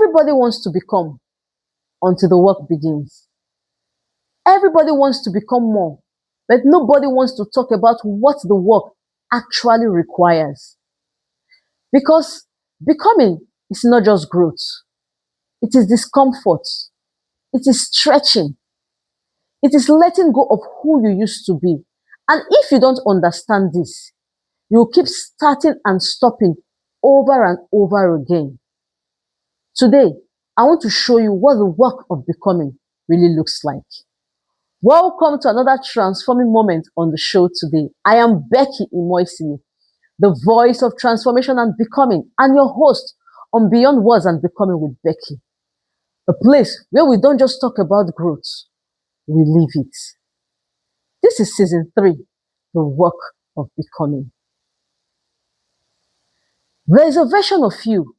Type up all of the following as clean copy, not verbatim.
Everybody wants to become until the work begins. Everybody wants to become more, but nobody wants to talk about what the work actually requires. Because becoming is not just growth, it is discomfort, it is stretching, it is letting go of who you used to be. And if you don't understand this, you'll keep starting and stopping over and over again. Today, I want to show you what the work of becoming really looks like. Welcome to another transforming moment on the show today. I am Becky Imoisili, the voice of transformation and becoming, and your host on Beyond Words and Becoming with Becky. A place where we don't just talk about growth, we live it. This is season 3, the work of becoming. There is a version of you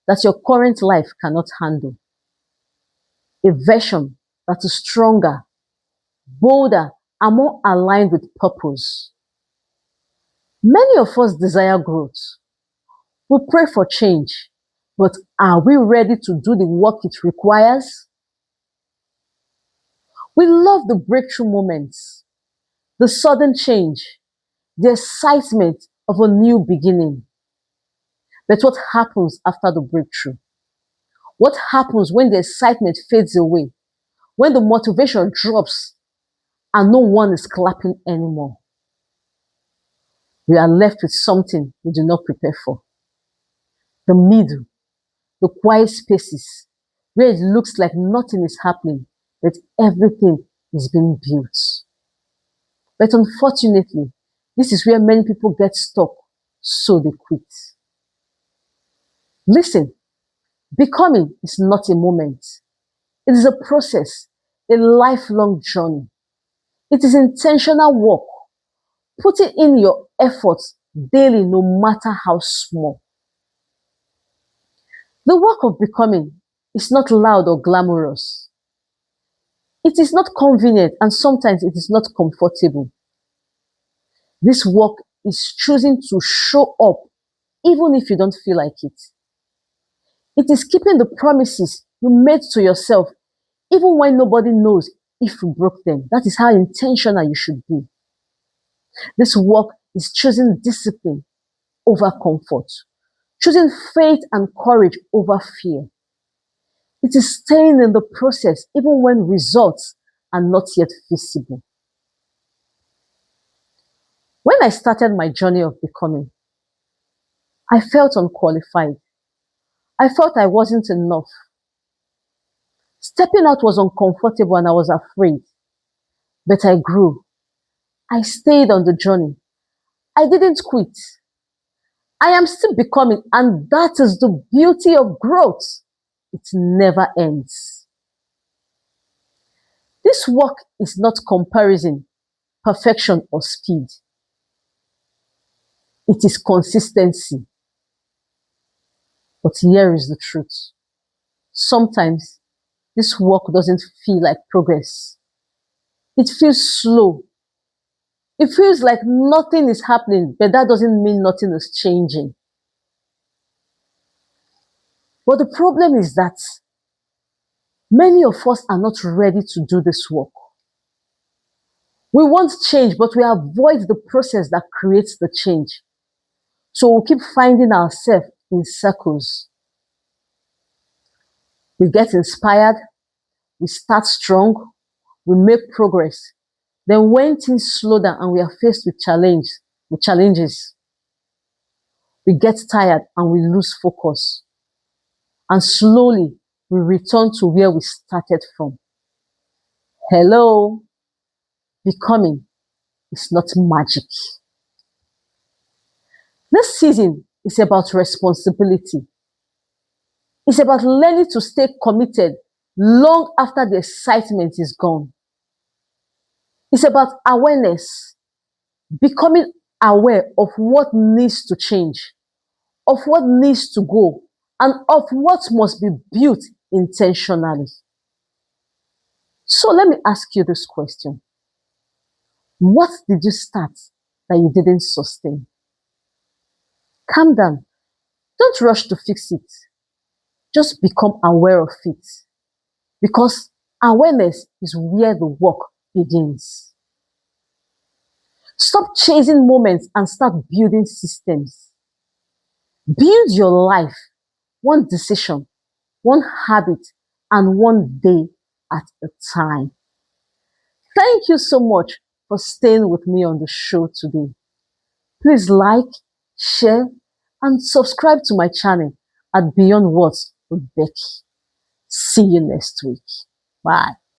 that your current life cannot handle. A version that is stronger, bolder, and more aligned with purpose. Many of us desire growth. We pray for change, but are we ready to do the work it requires? We love the breakthrough moments, the sudden change, the excitement of a new beginning. But what happens after the breakthrough? What happens when the excitement fades away, when the motivation drops, and no one is clapping anymore? We are left with something we do not prepare for. The middle, the quiet spaces, where it looks like nothing is happening, but everything is being built. But unfortunately, this is where many people get stuck, so they quit. Listen, becoming is not a moment. It is a process, a lifelong journey. It is intentional work, putting in your efforts daily, no matter how small. The work of becoming is not loud or glamorous. It is not convenient, and sometimes it is not comfortable. This work is choosing to show up even if you don't feel like it. It is keeping the promises you made to yourself even when nobody knows if you broke them. That is how intentional you should be. This work is choosing discipline over comfort, choosing faith and courage over fear. It is staying in the process even when results are not yet visible. When I started my journey of becoming, I felt unqualified. I felt I wasn't enough. Stepping out was uncomfortable and I was afraid. But I grew. I stayed on the journey. I didn't quit. I am still becoming, and that is the beauty of growth. It never ends. This work is not comparison, perfection, or speed. It is consistency. But here is the truth. Sometimes this work doesn't feel like progress. It feels slow. It feels like nothing is happening, but that doesn't mean nothing is changing. But the problem is that many of us are not ready to do this work. We want change, but we avoid the process that creates the change. So we'll keep finding ourselves in circles. We get inspired, we start strong, we make progress. Then when things slow down and we are faced with challenges, we get tired and we lose focus. And slowly we return to where we started from. Hello, becoming is not magic. This season is about responsibility. It's about learning to stay committed long after the excitement is gone. It's about awareness, becoming aware of what needs to change, of what needs to go, and of what must be built intentionally. So let me ask you this question. What did you start that you didn't sustain? Calm down. Don't rush to fix it. Just become aware of it, because awareness is where the work begins. Stop chasing moments and start building systems. Build your life one decision, one habit, and one day at a time. Thank you so much for staying with me on the show today. Please like, share, and subscribe to my channel at Beyond Words with Becky. See you next week. Bye.